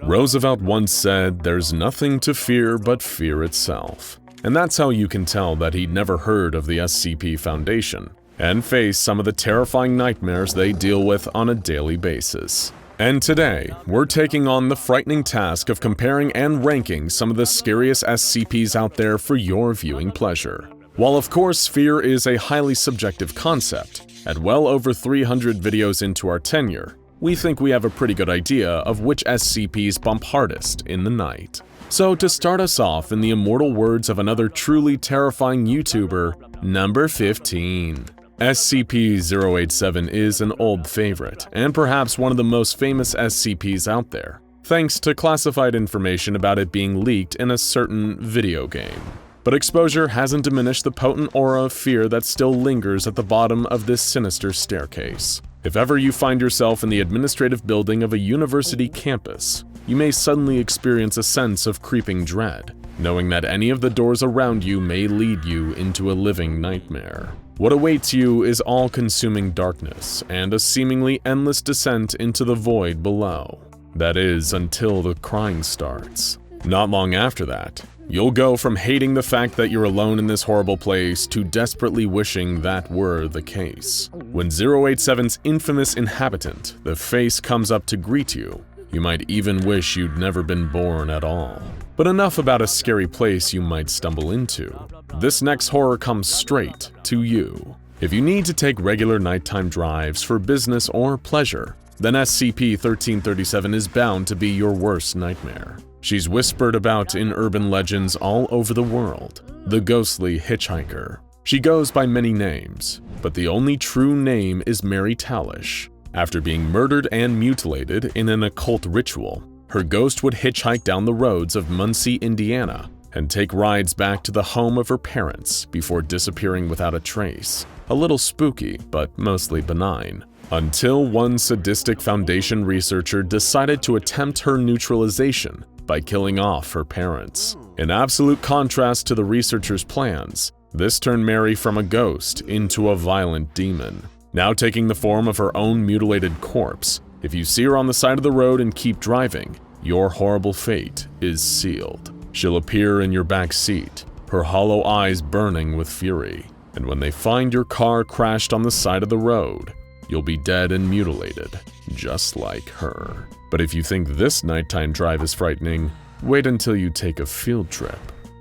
Roosevelt once said, "There's nothing to fear but fear itself." And that's how you can tell that he'd never heard of the SCP Foundation and faced some of the terrifying nightmares they deal with on a daily basis. And today, we're taking on the frightening task of comparing and ranking some of the scariest SCPs out there for your viewing pleasure. While of course fear is a highly subjective concept, at well over 300 videos into our tenure, we think we have a pretty good idea of which SCPs bump hardest in the night. So to start us off, in the immortal words of another truly terrifying YouTuber, number 15. SCP-087 is an old favorite, and perhaps one of the most famous SCPs out there, thanks to classified information about it being leaked in a certain video game. But exposure hasn't diminished the potent aura of fear that still lingers at the bottom of this sinister staircase. If ever you find yourself in the administrative building of a university campus, you may suddenly experience a sense of creeping dread, knowing that any of the doors around you may lead you into a living nightmare. What awaits you is all-consuming darkness and a seemingly endless descent into the void below. That is, until the crying starts. Not long after that, you'll go from hating the fact that you're alone in this horrible place to desperately wishing that were the case. When 087's infamous inhabitant, the face, comes up to greet you, you might even wish you'd never been born at all. But enough about a scary place you might stumble into. This next horror comes straight to you. If you need to take regular nighttime drives for business or pleasure, then SCP-1337 is bound to be your worst nightmare. She's whispered about in urban legends all over the world, the ghostly hitchhiker. She goes by many names, but the only true name is Mary Talish. After being murdered and mutilated in an occult ritual, her ghost would hitchhike down the roads of Muncie, Indiana, and take rides back to the home of her parents before disappearing without a trace. A little spooky, but mostly benign. Until one sadistic Foundation researcher decided to attempt her neutralization by killing off her parents. In absolute contrast to the researcher's plans, this turned Mary from a ghost into a violent demon. Now taking the form of her own mutilated corpse, if you see her on the side of the road and keep driving, your horrible fate is sealed. She'll appear in your back seat, her hollow eyes burning with fury. And when they find your car crashed on the side of the road, you'll be dead and mutilated, just like her. But if you think this nighttime drive is frightening, wait until you take a field trip.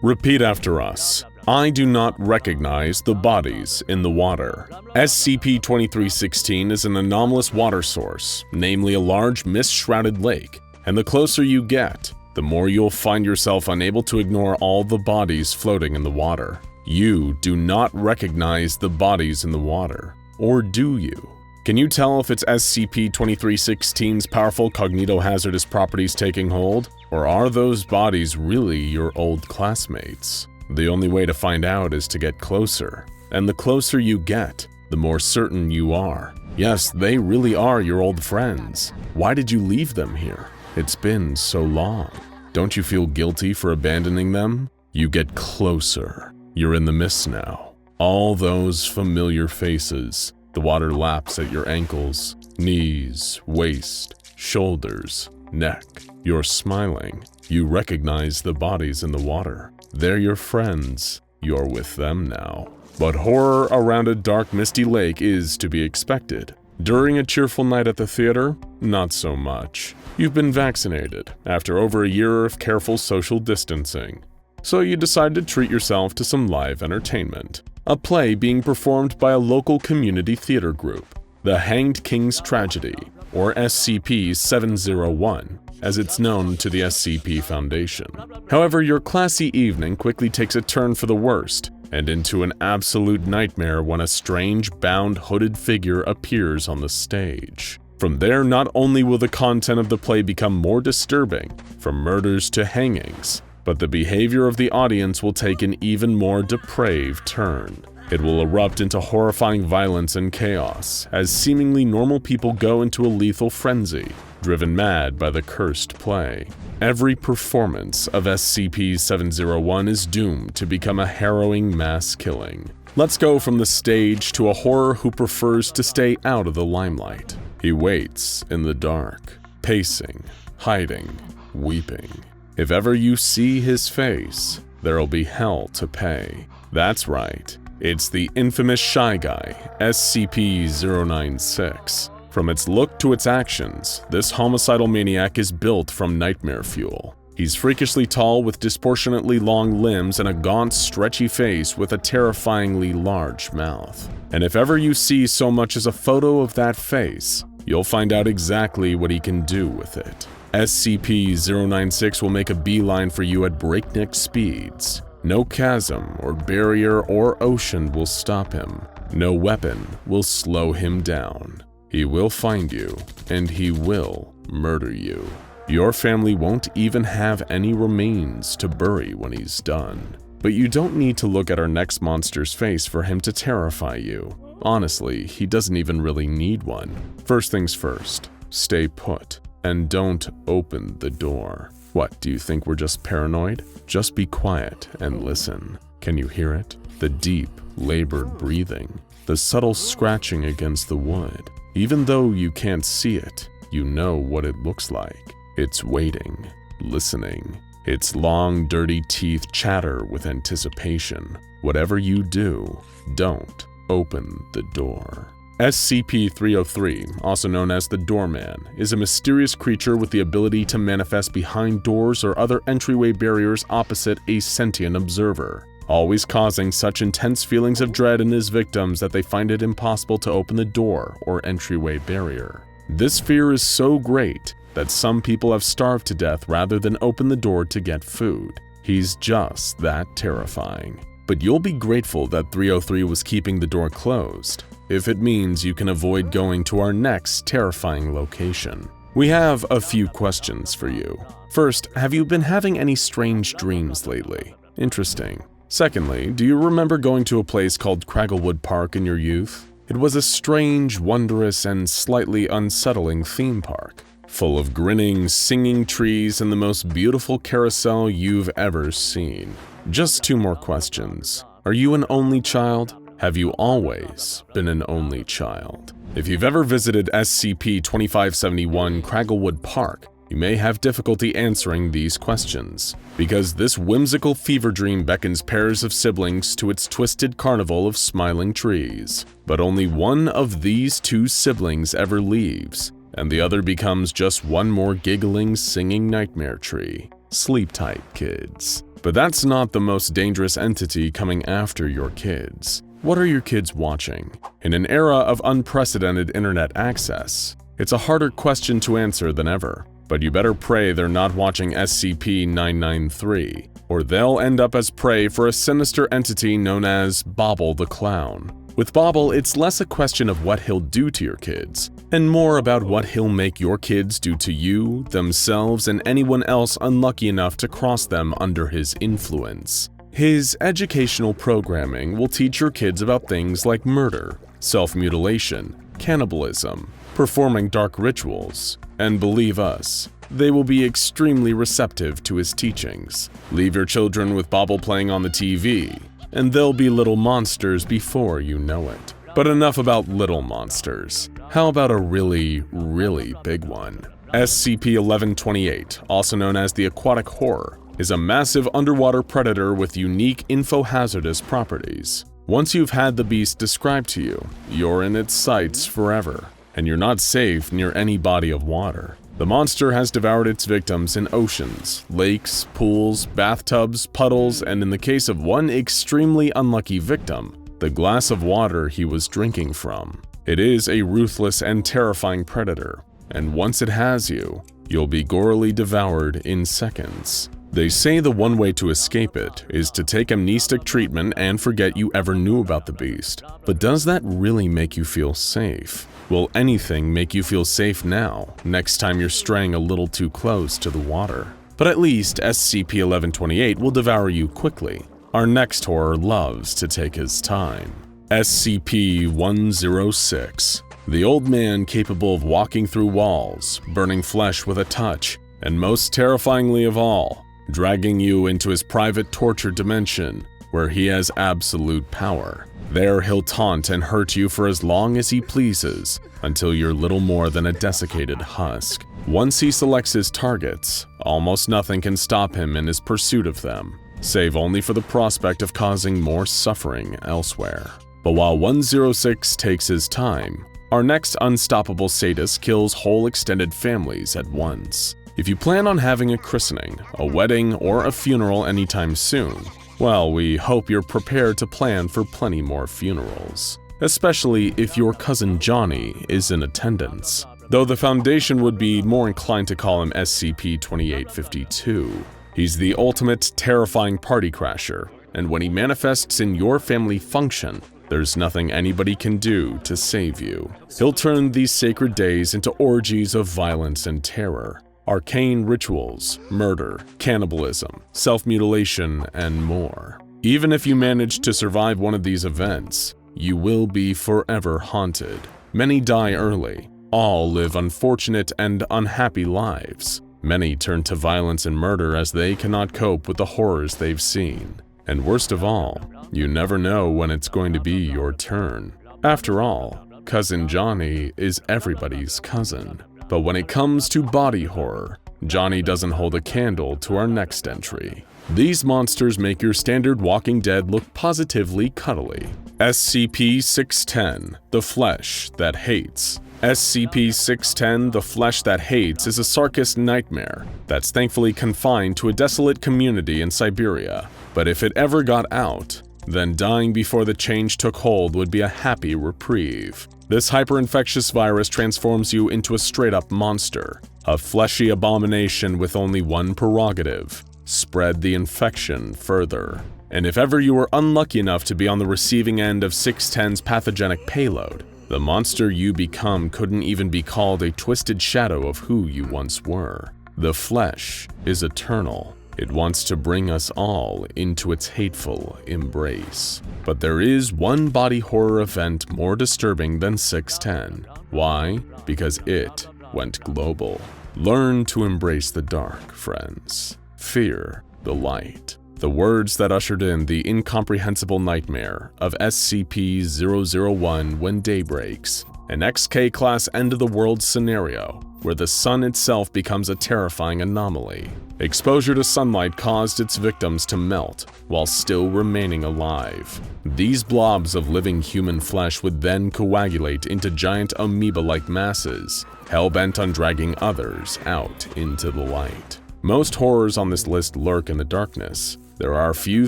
Repeat after us. I do not recognize the bodies in the water. SCP-2316 is an anomalous water source, namely a large mist-shrouded lake, and the closer you get, the more you'll find yourself unable to ignore all the bodies floating in the water. You do not recognize the bodies in the water, or do you? Can you tell if it's SCP-2316's powerful cognitohazardous properties taking hold, or are those bodies really your old classmates? The only way to find out is to get closer, and the closer you get, the more certain you are. Yes, they really are your old friends. Why did you leave them here? It's been so long. Don't you feel guilty for abandoning them? You get closer. You're in the mist now. All those familiar faces. The water laps at your ankles, knees, waist, shoulders, neck. You're smiling. You recognize the bodies in the water. They're your friends. You're with them now. But horror around a dark, misty lake is to be expected. During a cheerful night at the theater, not so much. You've been vaccinated after over a year of careful social distancing. So you decide to treat yourself to some live entertainment. A play being performed by a local community theater group, The Hanged King's Tragedy, or SCP-701, as it's known to the SCP Foundation. However, your classy evening quickly takes a turn for the worst, and into an absolute nightmare when a strange, bound, hooded figure appears on the stage. From there, not only will the content of the play become more disturbing, from murders to hangings, but the behavior of the audience will take an even more depraved turn. It will erupt into horrifying violence and chaos, as seemingly normal people go into a lethal frenzy, driven mad by the cursed play. Every performance of SCP-701 is doomed to become a harrowing mass killing. Let's go from the stage to a horror who prefers to stay out of the limelight. He waits in the dark, pacing, hiding, weeping. If ever you see his face, there'll be hell to pay. That's right, it's the infamous Shy Guy, SCP-096. From its look to its actions, this homicidal maniac is built from nightmare fuel. He's freakishly tall with disproportionately long limbs and a gaunt, stretchy face with a terrifyingly large mouth. And if ever you see so much as a photo of that face, you'll find out exactly what he can do with it. SCP-096 will make a beeline for you at breakneck speeds. No chasm or barrier or ocean will stop him. No weapon will slow him down. He will find you, and he will murder you. Your family won't even have any remains to bury when he's done. But you don't need to look at our next monster's face for him to terrify you. Honestly, he doesn't even really need one. First things first, stay put, and don't open the door. What, do you think we're just paranoid? Just be quiet and listen. Can you hear it? The deep, labored breathing, the subtle scratching against the wood. Even though you can't see it, you know what it looks like. It's waiting, listening. Its long, dirty teeth chatter with anticipation. Whatever you do, don't open the door. SCP-303, also known as the Doorman, is a mysterious creature with the ability to manifest behind doors or other entryway barriers opposite a sentient observer, always causing such intense feelings of dread in his victims that they find it impossible to open the door or entryway barrier. This fear is so great that some people have starved to death rather than open the door to get food. He's just that terrifying. But you'll be grateful that 303 was keeping the door closed, if it means you can avoid going to our next terrifying location. We have a few questions for you. First, have you been having any strange dreams lately? Interesting. Secondly, do you remember going to a place called Cragglewood Park in your youth? It was a strange, wondrous, and slightly unsettling theme park, full of grinning, singing trees and the most beautiful carousel you've ever seen. Just two more questions. Are you an only child? Have you always been an only child? If you've ever visited SCP-2571 Cragglewood Park, you may have difficulty answering these questions, because this whimsical fever dream beckons pairs of siblings to its twisted carnival of smiling trees. But only one of these two siblings ever leaves, and the other becomes just one more giggling, singing nightmare tree. Sleep tight, kids. But that's not the most dangerous entity coming after your kids. What are your kids watching? In an era of unprecedented internet access, it's a harder question to answer than ever. But you better pray they're not watching SCP-993, or they'll end up as prey for a sinister entity known as Bobble the Clown. With Bobble, it's less a question of what he'll do to your kids, and more about what he'll make your kids do to you, themselves, and anyone else unlucky enough to cross them under his influence. His educational programming will teach your kids about things like murder, self-mutilation, cannibalism, performing dark rituals, and believe us, they will be extremely receptive to his teachings. Leave your children with Bobble playing on the TV, and they'll be little monsters before you know it. But enough about little monsters. How about a really, really big one? SCP-1128, also known as the Aquatic Horror, is a massive underwater predator with unique infohazardous properties. Once you've had the beast described to you, you're in its sights forever, and you're not safe near any body of water. The monster has devoured its victims in oceans, lakes, pools, bathtubs, puddles, and in the case of one extremely unlucky victim, the glass of water he was drinking from. It is a ruthless and terrifying predator, and once it has you, you'll be gorily devoured in seconds. They say the one way to escape it is to take amnestic treatment and forget you ever knew about the beast. But does that really make you feel safe? Will anything make you feel safe now, next time you're straying a little too close to the water? But at least SCP-1128 will devour you quickly. Our next horror loves to take his time. SCP-106. The old man capable of walking through walls, burning flesh with a touch, and most terrifyingly of all, dragging you into his private torture dimension, where he has absolute power. There he'll taunt and hurt you for as long as he pleases, until you're little more than a desiccated husk. Once he selects his targets, almost nothing can stop him in his pursuit of them, save only for the prospect of causing more suffering elsewhere. But while 106 takes his time, our next unstoppable sadist kills whole extended families at once. If you plan on having a christening, a wedding, or a funeral anytime soon, well, we hope you're prepared to plan for plenty more funerals, especially if your cousin Johnny is in attendance. Though the Foundation would be more inclined to call him SCP-2852. He's the ultimate terrifying party crasher, and when he manifests in your family function, there's nothing anybody can do to save you. He'll turn these sacred days into orgies of violence and terror, arcane rituals, murder, cannibalism, self-mutilation, and more. Even if you manage to survive one of these events, you will be forever haunted. Many die early. All live unfortunate and unhappy lives. Many turn to violence and murder as they cannot cope with the horrors they've seen. And worst of all, you never know when it's going to be your turn. After all, Cousin Johnny is everybody's cousin. But when it comes to body horror, Johnny doesn't hold a candle to our next entry. These monsters make your standard Walking Dead look positively cuddly. SCP-610, the Flesh That Hates. SCP-610, the Flesh That Hates, is a Sarkist nightmare that's thankfully confined to a desolate community in Siberia. But if it ever got out, then dying before the change took hold would be a happy reprieve. This hyper-infectious virus transforms you into a straight-up monster, a fleshy abomination with only one prerogative: spread the infection further. And if ever you were unlucky enough to be on the receiving end of 610's pathogenic payload, the monster you become couldn't even be called a twisted shadow of who you once were. The flesh is eternal. It wants to bring us all into its hateful embrace. But there is one body horror event more disturbing than 610. Why? Because it went global. Learn to embrace the dark, friends. Fear the light. The words that ushered in the incomprehensible nightmare of SCP-001 when day breaks, an XK-class end-of-the-world scenario where the sun itself becomes a terrifying anomaly. Exposure to sunlight caused its victims to melt while still remaining alive. These blobs of living human flesh would then coagulate into giant amoeba-like masses, hell-bent on dragging others out into the light. Most horrors on this list lurk in the darkness. There are few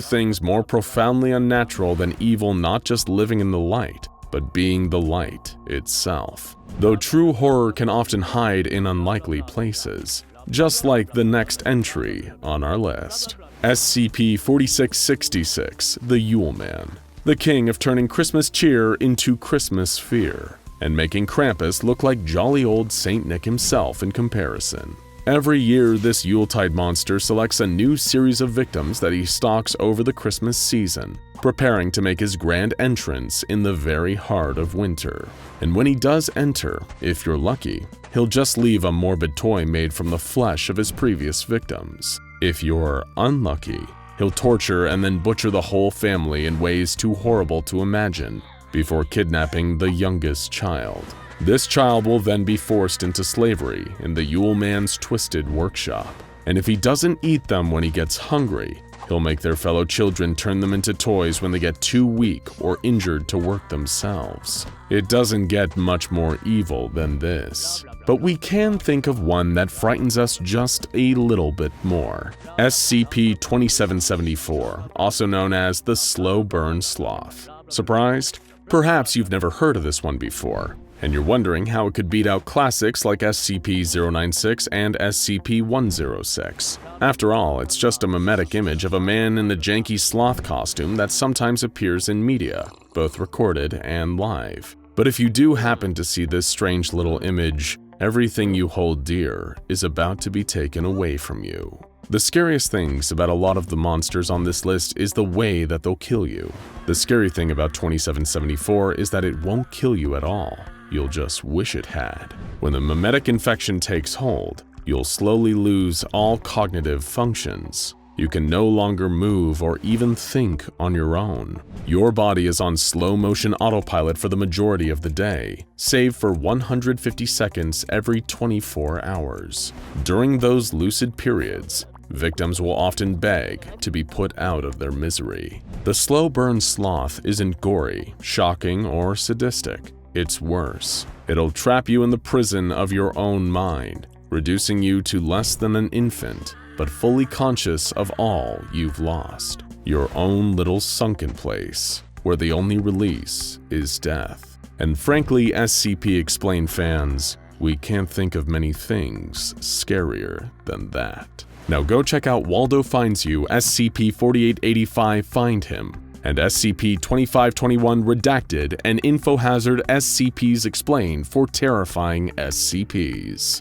things more profoundly unnatural than evil not just living in the light, but being the light itself. Though true horror can often hide in unlikely places, just like the next entry on our list. SCP-4666, the Yule Man, the king of turning Christmas cheer into Christmas fear, and making Krampus look like jolly old Saint Nick himself in comparison. Every year, this Yuletide monster selects a new series of victims that he stalks over the Christmas season, preparing to make his grand entrance in the very heart of winter. And when he does enter, if you're lucky, he'll just leave a morbid toy made from the flesh of his previous victims. If you're unlucky, he'll torture and then butcher the whole family in ways too horrible to imagine, before kidnapping the youngest child. This child will then be forced into slavery in the Yule Man's twisted workshop. And if he doesn't eat them when he gets hungry, he'll make their fellow children turn them into toys when they get too weak or injured to work themselves. It doesn't get much more evil than this. But we can think of one that frightens us just a little bit more. SCP-2774, also known as the Slow Burn Sloth. Surprised? Perhaps you've never heard of this one before, and you're wondering how it could beat out classics like SCP-096 and SCP-106. After all, it's just a mimetic image of a man in a janky sloth costume that sometimes appears in media, both recorded and live. But if you do happen to see this strange little image, everything you hold dear is about to be taken away from you. The scariest things about a lot of the monsters on this list is the way that they'll kill you. The scary thing about 2774 is that it won't kill you at all. You'll just wish it had. When the mimetic infection takes hold, you'll slowly lose all cognitive functions. You can no longer move or even think on your own. Your body is on slow motion autopilot for the majority of the day, save for 150 seconds every 24 hours. During those lucid periods, victims will often beg to be put out of their misery. The slow burn sloth isn't gory, shocking, or sadistic. It's worse. It'll trap you in the prison of your own mind, reducing you to less than an infant, but fully conscious of all you've lost. Your own little sunken place, where the only release is death. And frankly, SCP Explained fans, we can't think of many things scarier than that. Now go check out Waldo Finds You, SCP-4885 Find Him, and SCP-2521 Redacted and Info Hazard SCPs Explained for terrifying SCPs.